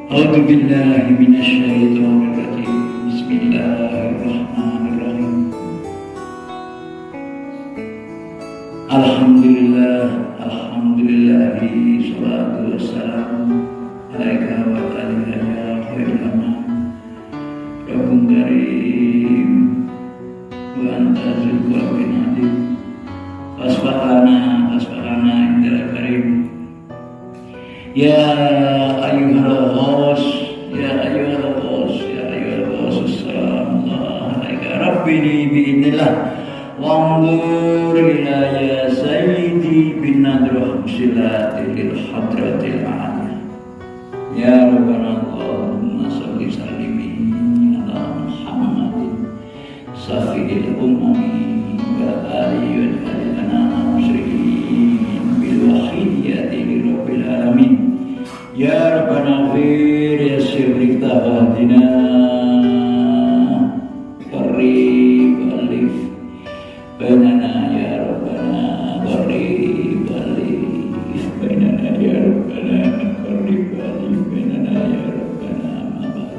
A'udzu billahi minasyaitonir rajim. Bismillahirrahmanirrahim. Alhamdulillahi sholatu wassalamu alaika wa ta'ala ya khairul anam. Rabbun karim wa anta zul qawwin adim. Asbahana indra karim. Ya ayyuhal ghos, assalamu alaika rabbini bi'idnillah wanzur ila ya sayyidi bin nadruh silati lil hadratil a'la. Ya Rabbana Allahumma salli sallimi ala Muhammadin safi'il umami wa alihi wa sallam musrihin bil wahiyyati rabbil alamin. Ya Rabbana ghafir ya syirrik tawadina qarib alif bainana ya Rabbana qarib alif bainana ya Rabbana qarib alif bainana ya Rabbana mabar.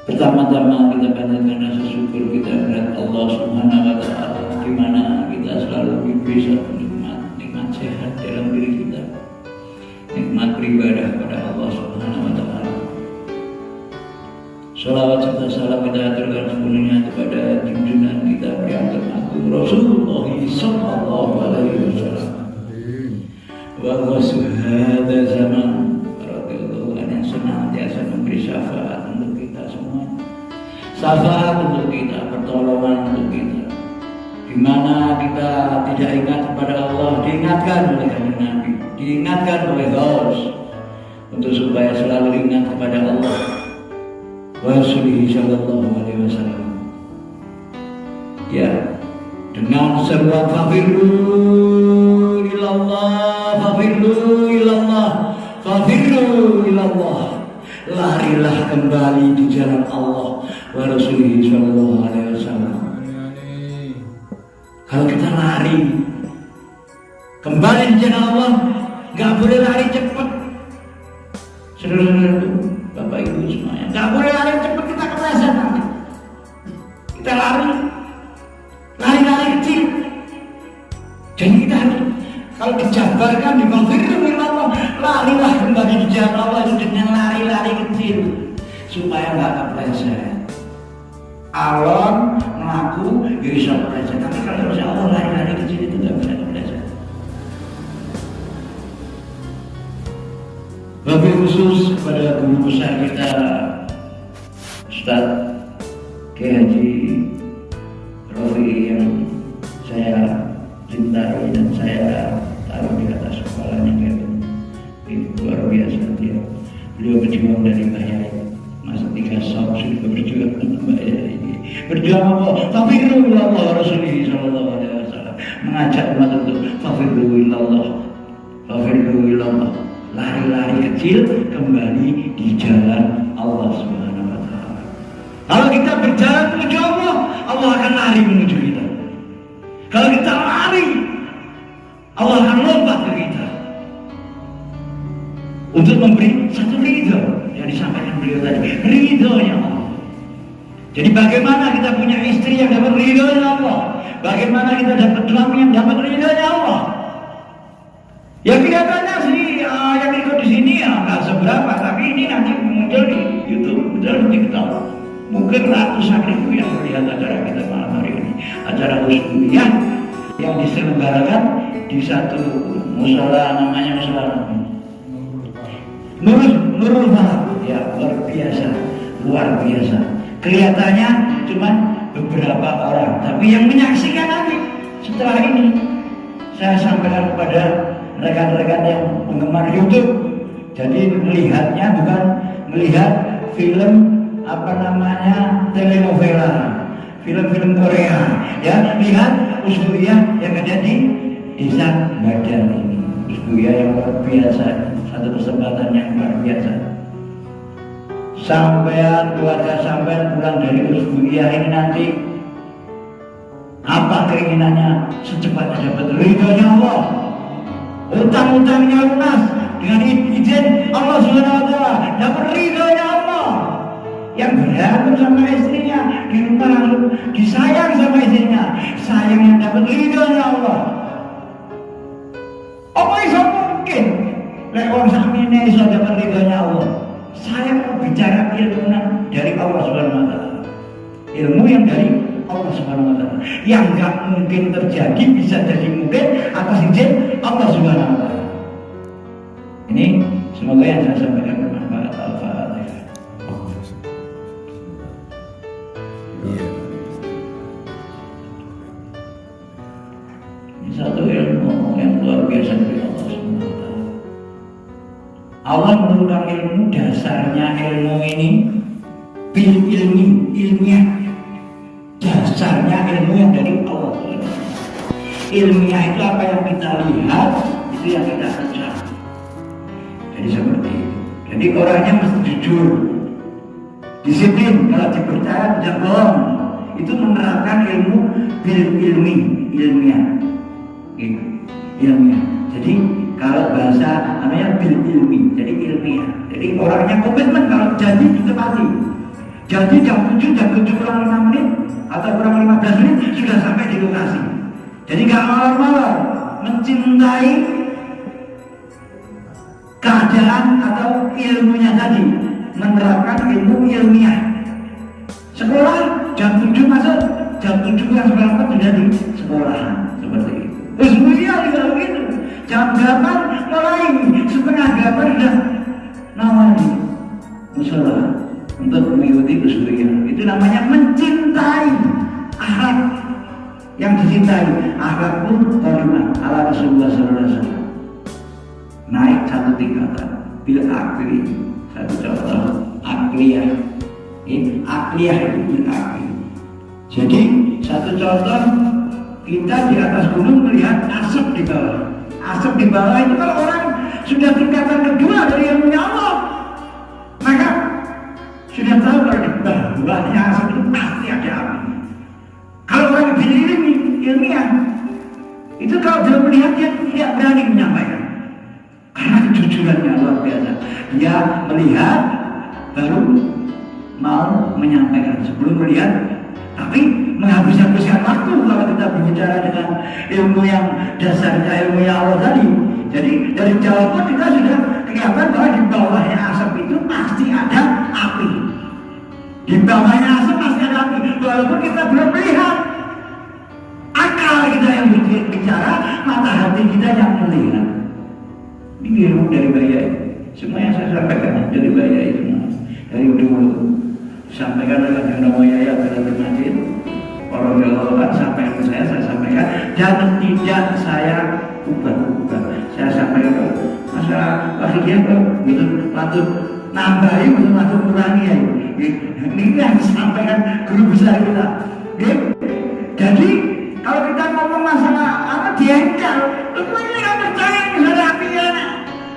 Pertama-tama kita panjatkan rasa syukur kita kepada Allah Subhanahu wa taala, di mana kita selalu bisa nikmat sehat dalam diri kita, nikmat beribadah kepada Allah Subhanahu wa taala. Salawat serta salam kita aturkan sepenuhnya kepada junjungan kita yang teragung Rasulullah sallallahu alaihi wasallam. Wa wasuhada zaman radhiyallahu anhu yang senantiasa memberi syafaat untuk kita semua. Syafaat untuk kita, pertolongan untuk kita. Di mana kita tidak ingat kepada Allah, diingatkan oleh Kanjeng Nabi, diingatkan oleh Ghaus untuk supaya selalu ingat kepada Allah wa Rasulihi sallallahu alaihi wasallam. Ya, dengan seruan fafirru ilallah, fafirru ilallah, fafirru ilallah, larilah kembali di jalan Allah wa Rasulihi sallallahu alaihi wasallam. Kalau kita lari kembali di jalan Allah, nggak boleh lari cepat. Saudara-saudara, Bapak Ibu semuanya, nggak boleh lari cepat, kita kepleset nanti. Kita lari kecil. Jadi kita harus, kalau dijabarkan di mafirul Allah, larilah kembali di jalan Allah itu dengan lari kecil supaya nggak kepleset. Alon melaku ya bisa kepleset, tapi kalau insya Allah lari kecil itu nggak bisa kepleset. Lebih khusus kepada guru besar kita Ustaz Kiai Haji Rofi yang saya cintai dan saya taruh di atas kepalanya, itu luar biasa dia. Beliau berjuang dari Mbah Yai, masa 3 tahun sudah berjuang dengan Mbah Yai. Berjuang apa? Fafirru ilallah Rasulullah sallallahu alaihi wasallam, mengajak umat untuk fafirru ilallah, fafirru ilallah, lari kecil kembali di jalan Allah Subhanahu wa taala. Kalau kita berjalan menuju Allah, Allah akan lari menuju kita. Kalau kita lari, Allah akan lompat ke kita untuk memberi satu ridho yang disampaikan beliau tadi, ridhonya Allah. Jadi bagaimana kita punya istri yang dapat ridhonya Allah? Bagaimana kita dapat suami yang dapat ridhonya Allah? Ya kelihatannya sih yang ikut di sini ya nggak seberapa, tapi ini nanti muncul di YouTube, muncul di TikTok. Mungkin ratusan ribu yang melihat acara kita malam hari ini, acara Husniyah yang diselenggarakan di satu musola, namanya musola Nurul Falak. Ya luar biasa. Kelihatannya cuma beberapa orang, tapi yang menyaksikan nanti setelah ini saya sampaikan kepada rekan-rekan yang penggemar YouTube. Jadi melihatnya bukan melihat film telenovela, film-film Korea, ya, lihat Husniyah yang ada di Desa Badan ini. Husniyah yang luar biasa, satu kesempatan yang luar biasa. Sampean keluarga sampean pulang dari Husniyah ini nanti apa keinginannya? Secepatnya dapat ridhonya Allah, utang-utangnya lunas, dengan izin Allah Subhanahu wa taala, dapat ridhonya Allah. Yang berantem sama istrinya di rumah langsung disayang sama istrinya, sayang yang dapat ridhonya Allah. Apa iso mungkin lek wong sakmene iso dapat ridhonya Allah? Saya mau bicara ilmu dari Allah Subhanahu wa taala. Ilmu yang dari Allah Subhanahu wa taala. Yang enggak mungkin terjadi bisa jadi mungkin atas izin Allah Subhanahu wa taala. Ini semoga yang saya sampaikan bermanfaat. Al-Fatihah. Ini satu ilmu yang luar biasa dari Allah Subhanahu wa taala. Allah menurunkan ilmu, dasarnya ilmu ini bil ilmiah. Dasarnya ilmu yang dari Allah. Ilmiah itu apa yang kita lihat, itu yang kita kerja. Jadi seperti itu. Jadi orangnya mesti jujur, disiplin, kalau dipercaya tidak bohong. Itu menerapkan ilmu bil ilmiah. Gitu. Ilmiah. Jadi kalau bahasa namanya bil ilmi, jadi ilmiah. Jadi orangnya komitmen kalau janji ditepati. Janji jam 7 kurang 5 menit atau kurang 15 menit sudah sampai di lokasi. Jadi nggak malam-malam, mencintai keadaan atau ilmunya tadi, menerapkan ilmu ilmiah. Sekolah jam 7 masuk, jam 7 kurang 9 sudah di sekolah seperti itu. Terus mulia juga begitu. Jam 8 mulai, setengah 8 sudah nawari musola untuk mengikuti usulia. Itu namanya mencintai akhlak yang dicintai. Akhlak pun terima ala Rasulullah SAW. Naik satu tingkatan. Bil akli, satu contoh akliyah. Akliyah itu bil akli. Jadi satu contoh, kita di atas gunung melihat asap di bawah. Asap di bawah itu kalau orang sudah tingkatan kedua dari ilmunya Allah, maka sudah tahu kalau di bawahnya asap itu pasti ada api. Kalau orang ilmiah itu kalau dia melihat dia tidak berani menyampaikan karena kejujurannya luar biasa. Dia melihat baru mau menyampaikan sebelum melihat. Tapi menghabiskan waktu kalau kita berbicara dengan ilmu yang dasarnya ilmu yang Allah tadi. Jadi dari jauh pun kita sudah kelihatan bahwa di bawahnya asap itu pasti ada api. Di bawahnya asap pasti ada api. Walaupun kita belum melihat, akal kita yang bicara, mata hati kita yang melihat. Ini ilmu dari Baya. Semua yang saya sampaikan dari Baya itu, dari dulu. Sampaikan oleh yang namanya ya Abdul Majid, orang Jawa sampaikan ke saya sampaikan dan tidak saya ubah. Saya sampaikan masalah bahagia betul patut nambahi betul patut kurangi ya. Ini yang disampaikan guru besar kita. Jadi kalau kita ngomong masalah apa diengkel, itu ini nggak percaya misalnya api ya,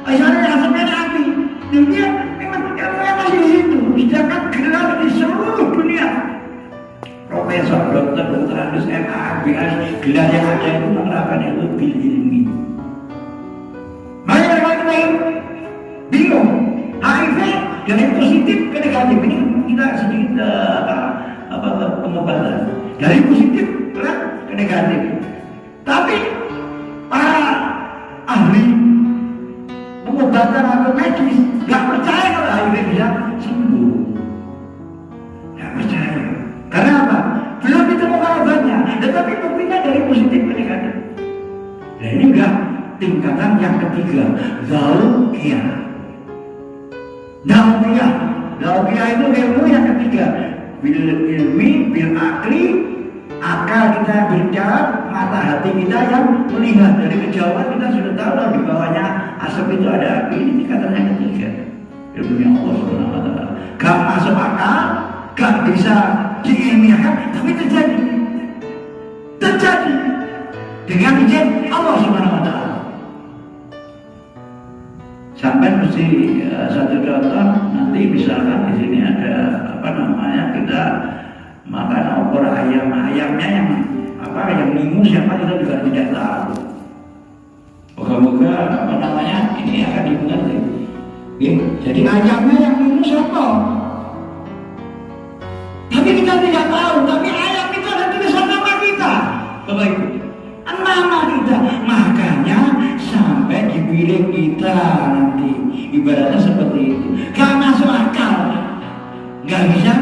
misalnya asapnya api, dia memang masih di situ. Sedangkan gelar di seluruh dunia, profesor, dokter, harus MABS, gelar yang ada itu menerapkan ilmu bil ilmi. Banyak orang kita bingung, HIV dari positif ke negatif. Ini kita sedikit pengobatan dari positif ke negatif. Tapi para ahli pengobatan atau medis nggak percaya kalau HIV bisa sembuh. Nggak percaya. Karena apa? Belum ditemukan obatnya. Tetapi buktinya dari positif ke negatif. Nah ini enggak tingkatan yang ketiga, Zauqiyah. Zauqiyah itu ilmu yang ketiga. Bil ilmi, bil akli, akal kita berbicara, mata hati kita yang melihat. Dari kejauhan kita sudah tahu kalau di bawahnya asap itu ada api. Ini tingkatan yang ketiga. Ilmunya Allah Subhanahu wa taala. Gak masuk akal, gak bisa diilmiahkan, tapi terjadi dengan izin Allah Subhanahu wa taala. Sampai mesti satu contoh, nanti misalkan di sini ada kita makan opor ayamnya yang mingus siapa kita juga tidak tahu. Moga-moga ini akan digunakan Jadi ayamnya yang minum siapa? Tapi kita tidak tahu, tapi ayam itu ada tulisan nama kita, Bapak Ibu, nama kita. Makanya sampai di piring kita nanti ibaratnya seperti itu. Gak masuk akal, gak bisa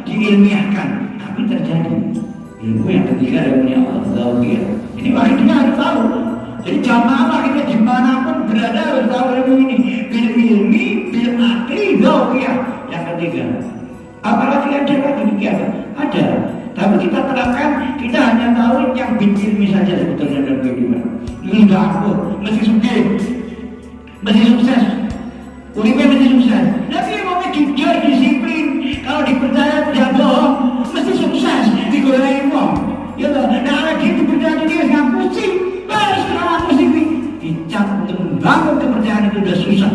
diilmiahkan, tapi terjadi. Ilmu yang ketiga ilmunya Allah ya. Ini kita harus tahu. Jadi jamaah kita dimanapun berada harus tahu ilmu ini. Bil ilmi, bil akli, ya. Yang ketiga. Apalagi ada lagi demikian? Ada. Tapi kita terapkan, kita hanya tahu yang bil ilmi saja sebetulnya dalam kehidupan. Ini enggak aku, mesti sukses, mesti sukses. Uripnya mesti sukses. Tapi mau jujur, disiplin. Kalau dipercaya tidak bohong, mesti sukses. Digolai uang. Ya toh. Nah kalau dia dipercaya dia nggak pusing, harus kenapa pusing ini? Dicap untuk membangun kepercayaan itu udah susah.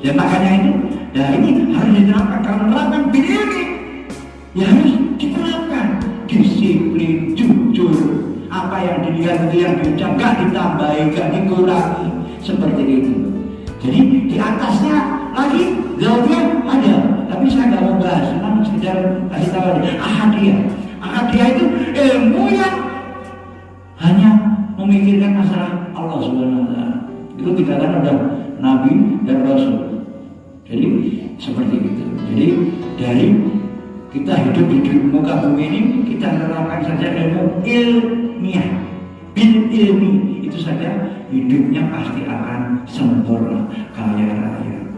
Ya makanya itu, ya ini harus diterapkan. Kalau menerapkan bil ilmi, ya harus diterapkan. Disiplin, jujur. Apa yang dilihat itu yang diucap, gak ditambahi, gak dikurangi. Seperti itu. Jadi di atasnya lagi gaulnya ada, tapi saya nggak mau bahas, cuma sekedar kasih tahu aja. Ahadiyah itu ilmu yang hanya memikirkan masalah Allah Subhanahu Wa Taala. Itu dikatakan oleh Nabi dan Rasul. Jadi seperti itu. Jadi dari kita hidup di muka bumi ini, kita terapkan saja ilmu ilmiah, bil ilmi, itu saja hidupnya pasti akan sempurna, kaya raya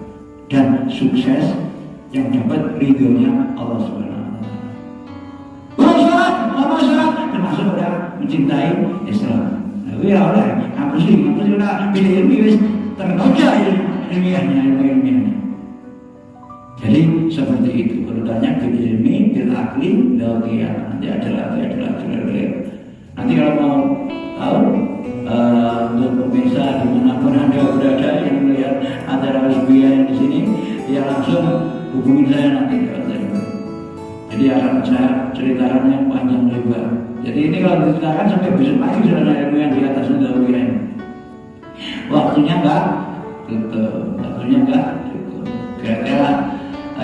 dan sukses yang dapat ridhonya Allah Subhanahu wa Ta'ala. Sholat termasuk pada mencintai Islam. Tapi ya oleh aku sih udah bil ilmi wis ternoda ilmiahnya. Jadi seperti itu urutannya, bil ilmi, bil akli, logika. Nanti ada lagi. Nanti kalau mau tahu untuk pemirsa dimanapun Anda berada yang melihat acara Usbiyah di sini, ya langsung hubungi saya nanti. Jadi akan saya ceritakan yang panjang lebar. Jadi ini kalau diceritakan sampai besok pagi sudah ada ilmu yang di atas Usbiyah ini. Waktunya enggak cukup. Kira-kira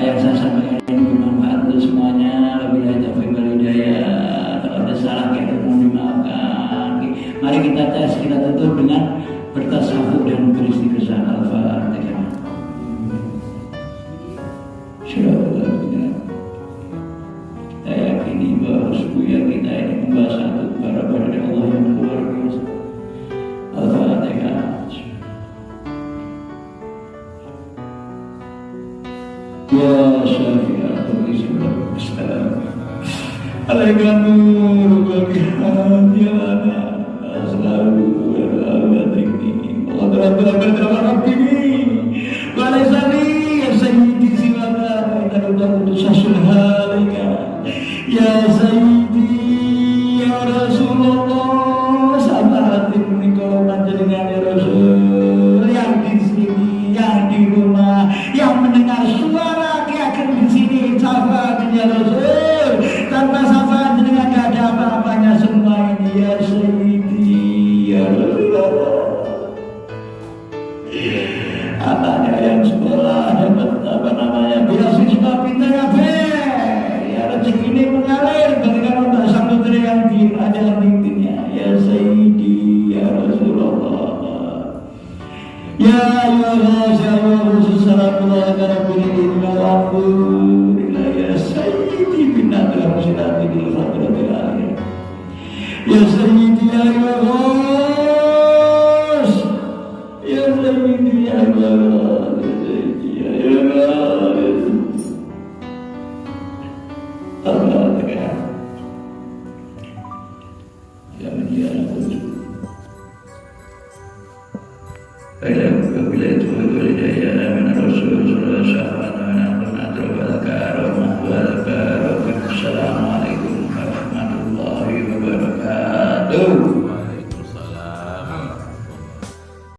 yang saya sampaikan ini bermanfaat untuk semuanya. Wabillahi taufiq wal hidayah. Kalau ada salah kita mohon dimaafkan. Mari kita tes, kita tutup dengan bertasawuf dan beristighfar. Al-Fatihah. Saya yakini bahwa Usbiyah kita ini membahas satu perkara dari Allah yang luar biasa. Al-Fatihah. Ya syafi'atul Islam. Alaika nur bagian ya ana aslamu wa al-adrikni wa rabbi wa laysani ya sayyidi siwaka inna utusasul halika ya sayyidi ya Rasulullah sabatin nikau panjenengan ya Rasul yang di sini, yang di rumah, yang mendengar suara akan di sini sahabat ya Rasul. Tanpa sahabat dengan gak ada apa-apanya semua ini ya Sayyidi ya Rasulullah. Anaknya yang sekolah dapat apa namanya beasiswa pintar ya rezeki ini mengalir berikan untuk sang putri yang ada mimpinya ya Sayyidi ya Rasulullah. Ya Allah ya Rasul sallallahu alaihi wasallam ya Sayyidi binatlah musyrati bil fatratil akhir ya Sayyidi ya Allah ya Sayyidi ya Allah ya Sayyidi ya Allah Allah ya menjadi